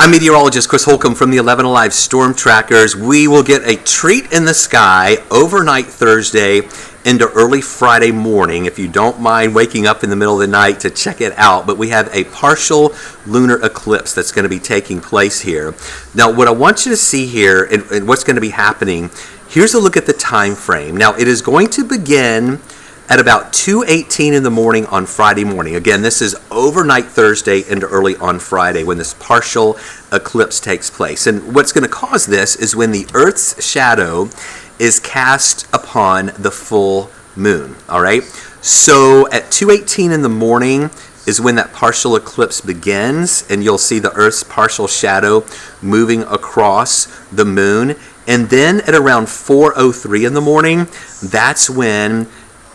I'm meteorologist Chris Holcomb from the 11 Alive Storm Trackers. We will get a treat in the sky overnight Thursday into early Friday morning, if you don't mind waking up in the middle of the night to check it out. But we have a partial lunar eclipse that's going to be taking place here. Now, what I want you to see here and what's going to be happening, here's a look at the time frame. Now, it is going to begin at about 2:18 in the morning on Friday morning. Again, this is overnight Thursday into early on Friday when this partial eclipse takes place. And what's going to cause this is when the Earth's shadow is cast upon the full moon. All right? So at 2:18 in the morning is when that partial eclipse begins, and you'll see the Earth's partial shadow moving across the moon. And then at around 4:03 in the morning, that's when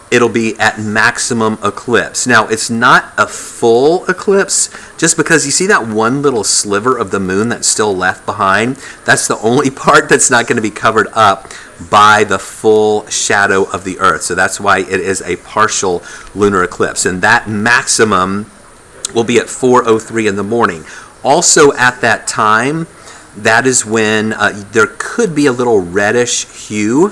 it'll be at maximum eclipse. Now, it's not a full eclipse, just because you see that one little sliver of the moon that's still left behind. That's the only part that's not going to be covered up by the full shadow of the Earth. So that's why it is a partial lunar eclipse. And that maximum will be at 4:03 in the morning. Also at that time, that is when there could be a little reddish hue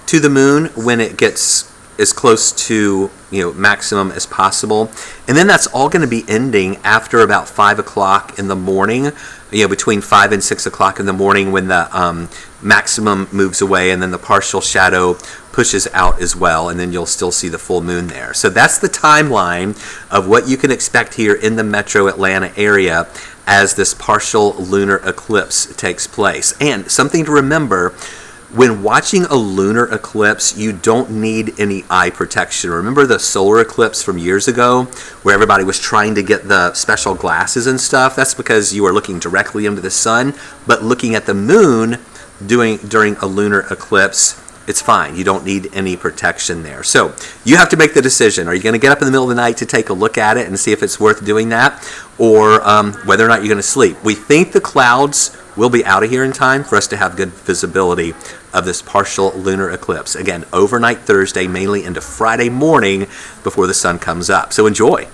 to the moon when it gets as close to maximum as possible. And then that's all going to be ending after about 5 o'clock in the morning, between 5 and 6 o'clock in the morning, when the maximum moves away and then the partial shadow pushes out as well, and then you'll still see the full moon there. So that's the timeline of what you can expect here in the metro Atlanta area as this partial lunar eclipse takes place. And something to remember: when watching a lunar eclipse, you don't need any eye protection. Remember the solar eclipse from years ago where everybody was trying to get the special glasses and stuff? That's because you are looking directly into the sun, but looking at the moon during a lunar eclipse, it's fine. You don't need any protection there. So you have to make the decision. Are you going to get up in the middle of the night to take a look at it and see if it's worth doing that, or whether or not you're going to sleep? We think the clouds will be out of here in time for us to have good visibility of this partial lunar eclipse. Again, overnight Thursday, mainly into Friday morning before the sun comes up. So enjoy.